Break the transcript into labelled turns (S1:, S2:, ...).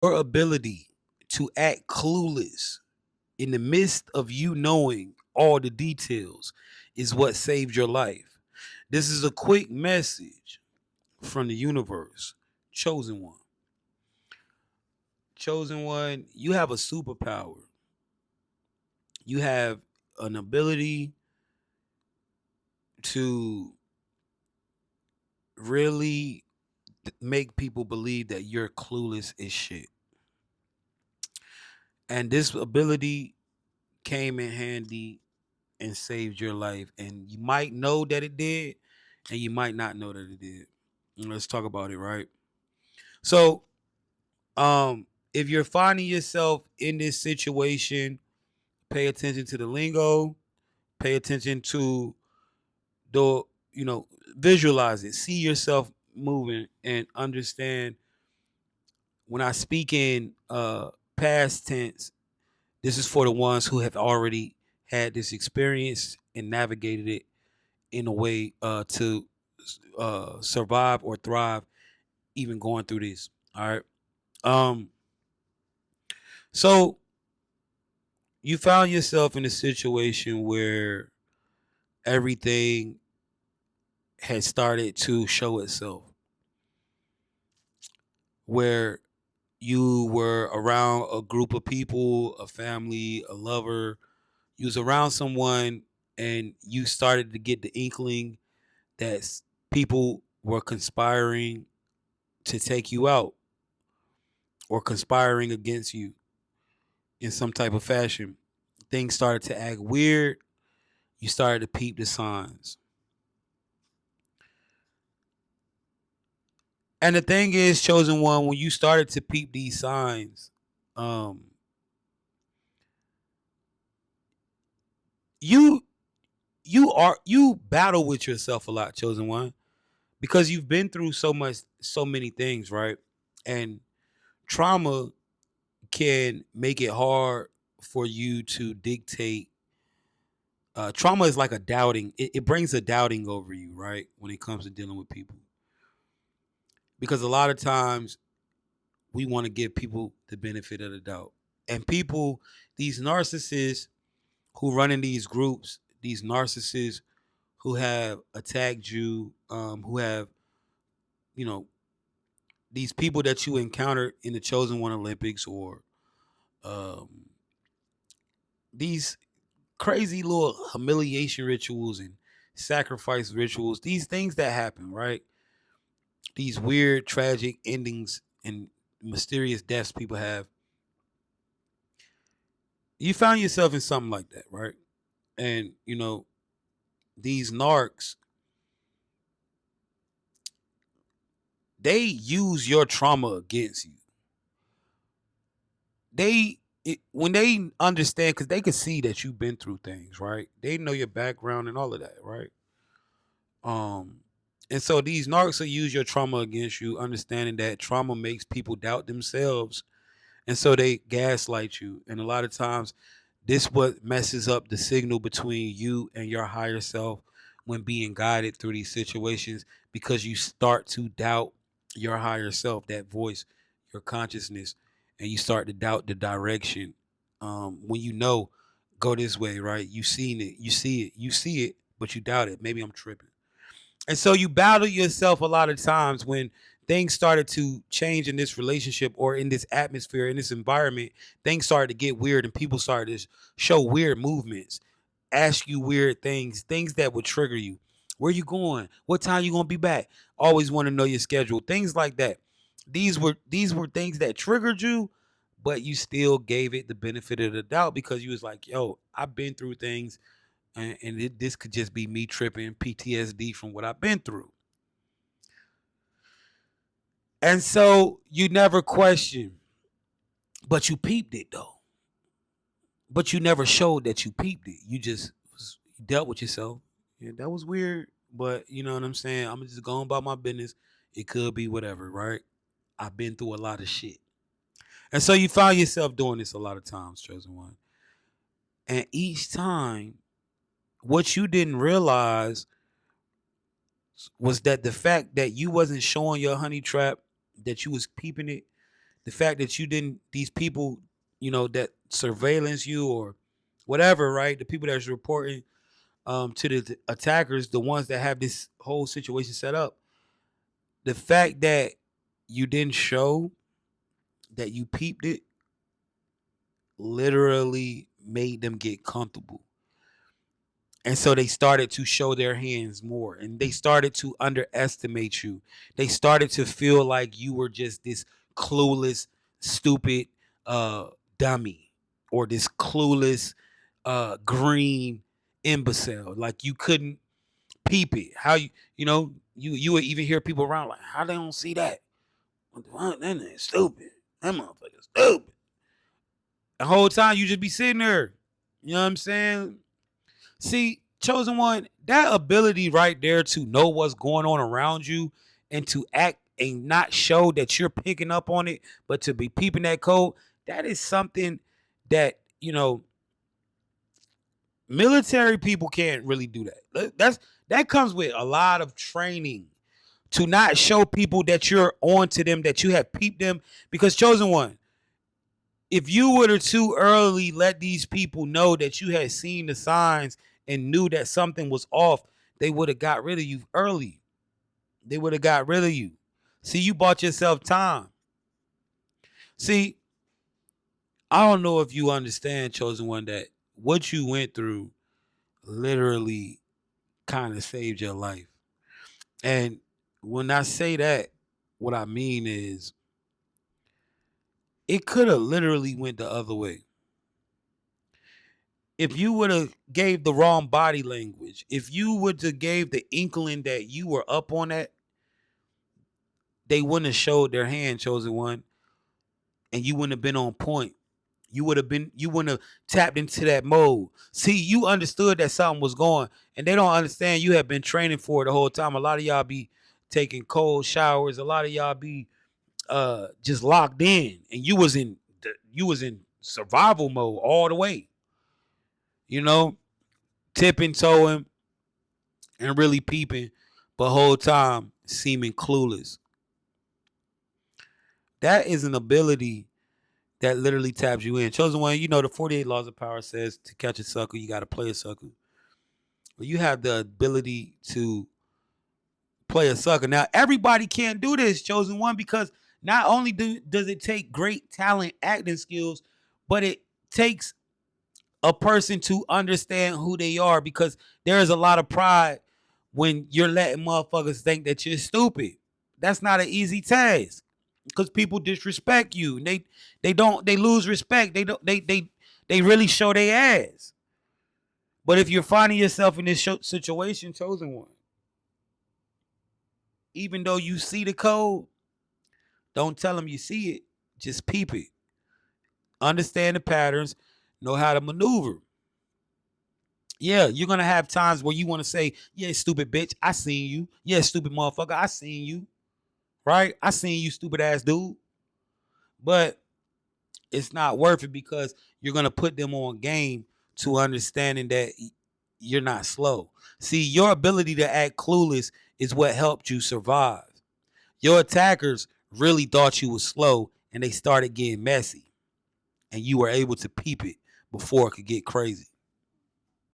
S1: Your ability to act clueless in the midst of you knowing all the details is what saved your life. This is a quick message from the universe. Chosen one. Chosen one, you have a superpower. You have an ability to really make people believe that you're clueless as shit. And this ability came in handy and saved your life. And you might know that it did, and you might not know that it did. And let's talk about it, right? So, if you're finding yourself in this situation, pay attention to the lingo, pay attention to the, visualize it, see yourself moving, and understand when I speak in past tense, this is for the ones who have already had this experience and navigated it in a way to survive or thrive, even going through this. All right. Um. So you found yourself in a situation where everything had started to show itself, where you were around a group of people, a family, a lover. You was around someone, and you started to get the inkling that people were conspiring to take you out or conspiring against you in some type of fashion. Things started to act weird. You started to peep the signs. And the thing is, chosen one, when you started to peep these signs, um, you you battle with yourself a lot, chosen one, because you've been through so many things, right? And trauma can make it hard for you to dictate. Trauma is like a doubting. It brings a doubting over you, right? When it comes to dealing with people, because a lot of times we want to give people the benefit of the doubt, and people, these narcissists who run in these groups, these narcissists who have attacked you, who have, you know, these people that you encountered in the Chosen One Olympics, or um, these crazy little humiliation rituals and sacrifice rituals, these things that happen, right? These weird, tragic endings and mysterious deaths people have. You found yourself in something like that, right? And, these narcs, they use your trauma against you. When they understand, because they can see that you've been through things, right? They know your background and all of that, right? Um, and so these narcs will use your trauma against you, understanding that trauma makes people doubt themselves, and so they gaslight you. And a lot of times, this what messes up the signal between you and your higher self when being guided through these situations, because you start to doubt your higher self, that voice, your consciousness, and you start to doubt the direction. When you know, go this way, right? You seen it, you see it, but you doubt it. Maybe I'm tripping. And so you battle yourself a lot of times when things started to change in this relationship or in this atmosphere, in this environment. Things started to get weird, and people started to show weird movements, ask you weird things that would trigger you. Where you going? What time you gonna be back? Always want to know your schedule. Things like that. These were things that triggered you, but you still gave it the benefit of the doubt because you was like, yo, I've been through things, and this could just be me tripping, PTSD from what I've been through. And so you never question, but you peeped it though. But you never showed that you peeped it. You just dealt with yourself. Yeah, that was weird, but you know what I'm saying? I'm just going about my business. It could be whatever, right? I've been through a lot of shit. And so you find yourself doing this a lot of times, chosen one. And each time, what you didn't realize was that the fact that you wasn't showing your honey trap, that you was peeping it, The fact that you didn't, these people, that surveillance you or whatever, right? The people that's reporting to the attackers, the ones that have this whole situation set up, the fact that you didn't show that you peeped it literally made them get comfortable. And so they started to show their hands more and they started to underestimate you. They started to feel like you were just this clueless, stupid dummy or this clueless green imbecile. Like you couldn't peep it. How you would even hear people around like, how they don't see that? That ain't stupid. That motherfucker stupid. The whole time you just be sitting there. You know what I'm saying? See, chosen one, that ability right there to know what's going on around you and to act and not show that you're picking up on it, but to be peeping that code, that is something that, military people can't really do that. That comes with a lot of training to not show people that you're on to them, that you have peeped them. Because chosen one, if you would have too early let these people know that you had seen the signs and knew that something was off, they would have got rid of you early. They would have got rid of you. See, you bought yourself time. See, I don't know if you understand, chosen one, that what you went through literally kind of saved your life. And when I say that, what I mean is it could have literally went the other way. If you would have gave the wrong body language, if you would have gave the inkling that you were up on that, they wouldn't have showed their hand, chosen one, and you wouldn't have been on point. You wouldn't have tapped into that mode. See, you understood that something was going, and they don't understand you have been training for it the whole time. A lot of y'all be taking cold showers. A lot of y'all be just locked in, and you was in survival mode all the way. Tipping toeing and really peeping, but whole time seeming clueless. That is an ability that literally taps you in. Chosen one, the 48 laws of power says to catch a sucker, you got to play a sucker. Well, you have the ability to play a sucker. Now, everybody can't do this, chosen one, because not only does it take great talent, acting skills, but it takes a person to understand who they are, because there is a lot of pride when you're letting motherfuckers think that you're stupid. That's not an easy task because people disrespect you. They lose respect. They really show their ass. But if you're finding yourself in this situation, chosen one, even though you see the code, don't tell them you see it. Just peep it. Understand the patterns. Know how to maneuver. Yeah, you're going to have times where you want to say, yeah, stupid bitch, I seen you. Yeah, stupid motherfucker, I seen you. Right? I seen you, stupid ass dude. But it's not worth it because you're going to put them on game to understanding that you're not slow. See, your ability to act clueless is what helped you survive. Your attackers really thought you was slow and they started getting messy and you were able to peep it before it could get crazy.